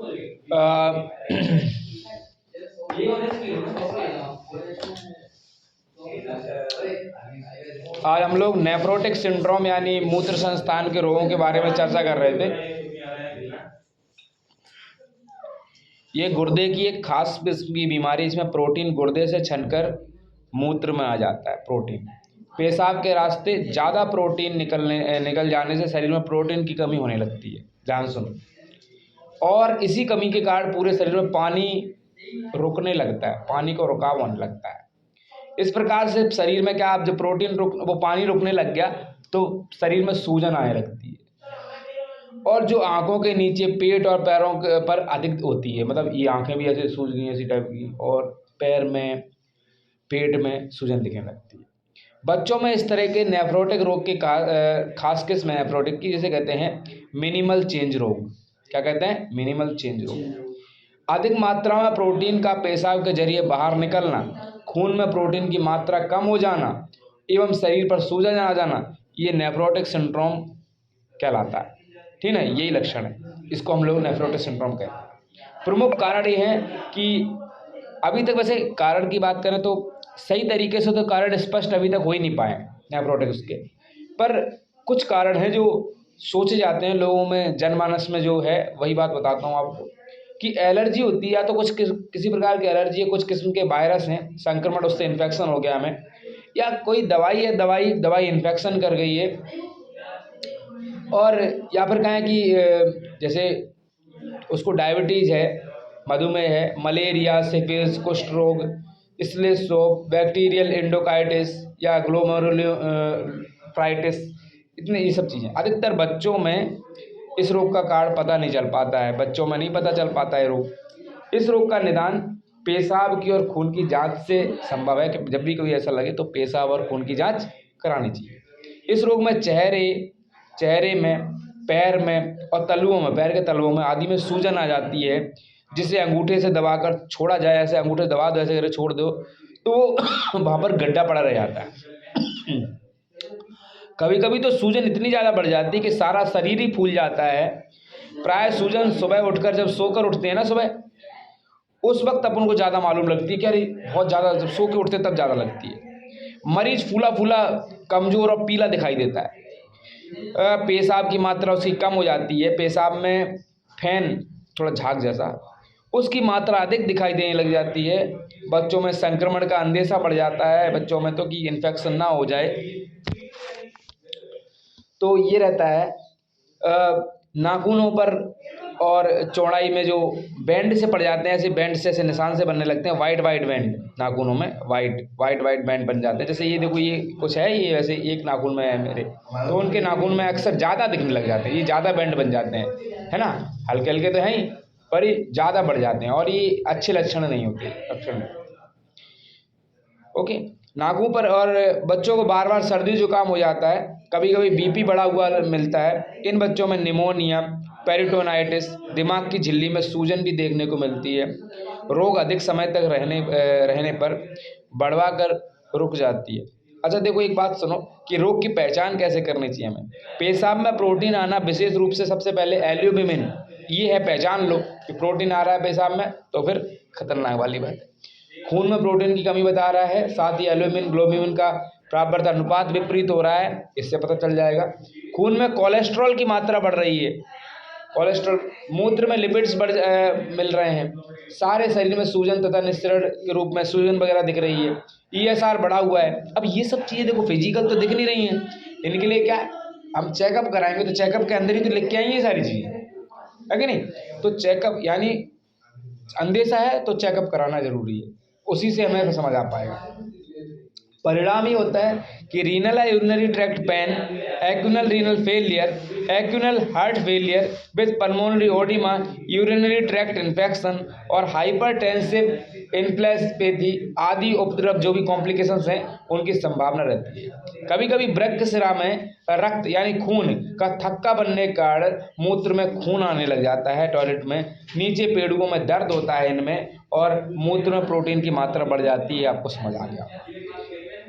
अ, आज हम लोग नेफ्रोटिक सिंड्रोम यानी मूत्र संस्थान के रोगों के बारे में चर्चा कर रहे थे। ये गुर्दे की एक खास किस्म की बीमारी, इसमें प्रोटीन गुर्दे से छनकर मूत्र में आ जाता है। प्रोटीन पेशाब के रास्ते ज़्यादा प्रोटीन निकल जाने से शरीर में प्रोटीन की कमी होने लगती है। ध्यान सुनो। और इसी कमी के कारण पूरे शरीर में पानी रुकने लगता है, पानी को रुकाव होने लगता है। इस प्रकार से शरीर में क्या, जब वो पानी रुकने लग गया तो शरीर में सूजन आने लगती है। और जो आंखों के नीचे पेट और पैरों के पर अधिक होती है, मतलब ये आंखें भी ऐसे सूज गई ऐसी टाइप की, और पैर में पेट में सूजन दिखने लगती है। बच्चों में इस तरह के नेफ्रोटिक रोग की खास किस्म नेफ्रोटिक की जिसे कहते हैं मिनिमल चेंज रोग। क्या कहते हैं? मिनिमल चेंज रोग। अधिक मात्रा में प्रोटीन का पेशाब के जरिए बाहर निकलना, खून में प्रोटीन की मात्रा कम हो जाना एवं शरीर पर सूजन आ जाना, ये नेफ्रोटिक सिंड्रोम कहलाता है। ठीक है, यही लक्षण है, इसको हम लोग नेफ्रोटिक सिंड्रोम कहते हैं। प्रमुख कारण ये है कि अभी तक, वैसे कारण की बात करें तो सही तरीके से तो कारण स्पष्ट अभी तक हो ही नहीं पाए नेफ्रोटिक उसके, पर कुछ कारण हैं जो सोचे जाते हैं लोगों में, जनमानस में जो है वही बात बताता हूँ आपको। कि एलर्जी होती है, या तो कुछ किसी प्रकार की एलर्जी है, कुछ किस्म के वायरस हैं, संक्रमण, उससे इन्फेक्शन हो गया हमें, या कोई दवाई है, दवाई इन्फेक्शन कर गई है, और या फिर कहें कि जैसे उसको डायबिटीज़ है, मधुमेह है, मलेरिया, सिफिलिस, कुष्ठ रोग, स्लेशोप, बैक्टीरियल एंडोकार्डिटिस या ग्लोमेरुलोनेफ्राइटिस, इतने ये सब चीज़ें। अधिकतर बच्चों में इस रोग का कारण पता नहीं चल पाता है, बच्चों में नहीं पता चल पाता है रोग। इस रोग का निदान पेशाब की और खून की जांच से संभव है, कि जब भी कोई ऐसा लगे तो पेशाब और खून की जांच करानी चाहिए। इस रोग में चेहरे में, पैर में और तलुओं में, पैर के तलुओं में आदि में सूजन आ जाती है, जिसे अंगूठे से दबाकर छोड़ा जाए, ऐसे अंगूठे दबा दो, ऐसे करके छोड़ दो तो वहाँ पर गड्ढा पड़ा रह जाता है। कभी कभी तो सूजन इतनी ज़्यादा बढ़ जाती है कि सारा शरीर ही फूल जाता है। प्राय सूजन सुबह उठकर, जब सोकर उठते हैं ना सुबह, उस वक्त अपन को ज़्यादा मालूम लगती है कि अरे बहुत ज़्यादा, जब सो के उठते हैं तब ज़्यादा लगती है। मरीज फूला फूला, कमज़ोर और पीला दिखाई देता है। पेशाब की मात्रा उसकी कम हो जाती है, पेशाब में फैन, थोड़ा झाग जैसा, उसकी मात्रा अधिक दिखाई देने लग जाती है। बच्चों में संक्रमण का अंदेशा बढ़ जाता है, बच्चों में तो कि इन्फेक्शन ना हो जाए, तो ये रहता है। नाखूनों पर और चौड़ाई में जो बैंड से पड़ जाते हैं, ऐसे बैंड से, ऐसे निशान से बनने लगते हैं, वाइट बैंड नाखूनों में, वाइट बैंड बन जाते हैं। जैसे ये देखो, ये कुछ है, ये वैसे एक नाखून में है मेरे, तो उनके नाखून में अक्सर ज़्यादा दिखने लग जाते हैं, ये ज़्यादा बैंड बन जाते हैं, है ना। हल्के हल्के तो हैं ही, पर ये ज़्यादा बढ़ जाते हैं, और ये अच्छे लक्षण नहीं होते लक्षण। ओके, नाखून पर, और बच्चों को बार बार सर्दी जुकाम हो जाता है, कभी कभी बीपी बढ़ा हुआ मिलता है। इन बच्चों में निमोनिया, पेरिटोनाइटिस, दिमाग की झिल्ली में सूजन भी देखने को मिलती है। रोग अधिक समय तक रहने पर बढ़वा कर रुक जाती है। अच्छा देखो, एक बात सुनो कि रोग की पहचान कैसे करनी चाहिए हमें। पेशाब में प्रोटीन आना, विशेष रूप से सबसे पहले एल्ब्यूमिन, ये है, पहचान लो कि प्रोटीन आ रहा है पेशाब में, तो फिर खतरनाक वाली बात है। खून में प्रोटीन की कमी बता रहा है, साथ ही एल्ब्यूमिन ग्लोब्यूलिन का प्राप्त अनुपात विपरीत हो रहा है, इससे पता चल जाएगा। खून में कोलेस्ट्रॉल की मात्रा बढ़ रही है, कोलेस्ट्रॉल, मूत्र में लिपिड्स मिल रहे हैं, सारे शरीर में सूजन तथा निस्सरण के रूप में सूजन वगैरह दिख रही है, ईएसआर बढ़ा हुआ है। अब ये सब चीज़ें देखो फिजिकल तो दिख नहीं रही हैं, इनके लिए क्या, हम चेकअप कराएंगे तो चेकअप के अंदर ही तो लिख के आएंगे ये सारी चीज़ें, है कि नहीं। तो चेकअप, यानी अंदेशा है तो चेकअप कराना जरूरी है, उसी से हमें समझ आ पाएगा। परिणाम ही होता है कि रीनल या यूरिनरी ट्रैक्ट पेन, एक्यूनल रीनल फेलियर, एक्यूनल heart failure with pulmonary oedema, urinary tract infection और हाइपरटेंसिव इन्फ्लेमेटरी आदि उपद्रव, जो भी कॉम्प्लिकेशंस हैं, उनकी संभावना रहती है। कभी कभी वृक्कशिरा में रक्त यानी खून का थक्का बनने के कारण मूत्र में खून आने लग जाता है, टॉयलेट में, नीचे पेड़ुओं में दर्द होता है इनमें, और मूत्र में प्रोटीन की मात्रा बढ़ जाती है। आपको समझ आ गया।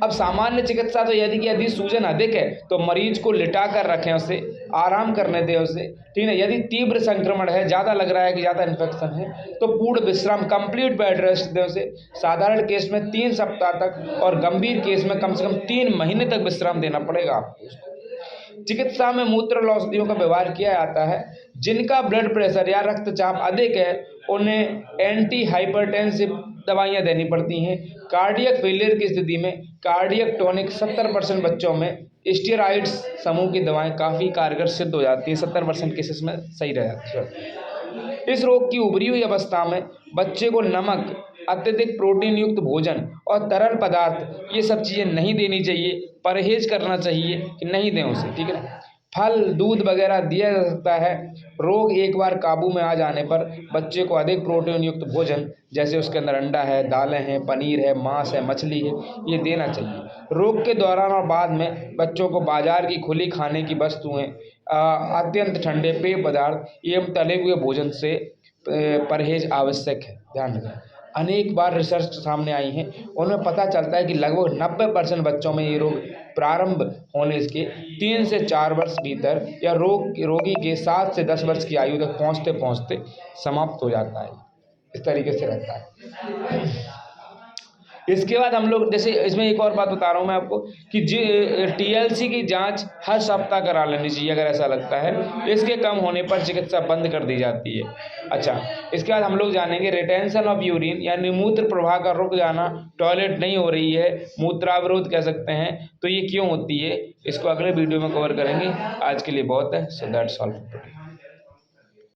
अब सामान्य चिकित्सा तो यदि सूजन अधिक है तो मरीज को लिटा कर रखें, उसे आराम करने दें उसे, ठीक है। यदि तीव्र संक्रमण है, ज़्यादा लग रहा है कि ज़्यादा इन्फेक्शन है, तो पूर्ण विश्राम, कंप्लीट बेड रेस्ट दें उसे। साधारण केस में 3 सप्ताह तक और गंभीर केस में कम से कम 3 महीने तक विश्राम देना पड़ेगा आपको। चिकित्सा में मूत्र औषधियों का व्यवहार किया जाता है। जिनका ब्लड प्रेशर या रक्तचाप अधिक है उन्हें एंटी हाइपरटेंसिव दवाइयाँ देनी पड़ती हैं। कार्डियक फेलियर की स्थिति में कार्डियक टॉनिक 70% बच्चों में स्टेरॉइड्स समूह की दवाएं काफ़ी कारगर सिद्ध हो जाती हैं, 70% केसेस में सही रह जाती है। इस रोग की उभरी हुई अवस्था में बच्चे को नमक, अत्यधिक प्रोटीन युक्त भोजन और तरल पदार्थ, ये सब चीज़ें नहीं देनी चाहिए, परहेज करना चाहिए कि नहीं दें उसे, ठीक है ना। फल, दूध वगैरह दिया जा सकता है। रोग एक बार काबू में आ जाने पर बच्चे को अधिक प्रोटीन युक्त भोजन, जैसे उसके अंदर अंडा है, दालें हैं, पनीर है, मांस है, मछली है, ये देना चाहिए। रोग के दौरान और बाद में बच्चों को बाजार की खुली खाने की वस्तुएं, अत्यंत ठंडे पेय पदार्थ एवं तले हुए भोजन से परहेज आवश्यक है, ध्यान रखें। अनेक बार रिसर्च सामने आई हैं, उनमें पता चलता है कि लगभग 90% बच्चों में ये रोग प्रारंभ होने के 3 से 4 वर्ष भीतर या रोगी के 7 से 10 वर्ष की आयु तक पहुँचते पहुँचते समाप्त हो जाता है। इस तरीके से रहता है। इसके बाद हम लोग, जैसे इसमें एक और बात बता रहा हूँ मैं आपको कि TLC की जांच हर सप्ताह करा लेनी चाहिए अगर ऐसा लगता है। इसके कम होने पर चिकित्सा बंद कर दी जाती है। अच्छा, इसके बाद हम लोग जानेंगे रिटेंशन ऑफ यूरिन, यानी मूत्र प्रवाह का रुक जाना, टॉयलेट नहीं हो रही है, मूत्रावरोध कह सकते हैं, तो ये क्यों होती है, इसको अगले वीडियो में कवर करेंगे। आज के लिए बहुत है। So that's all for today.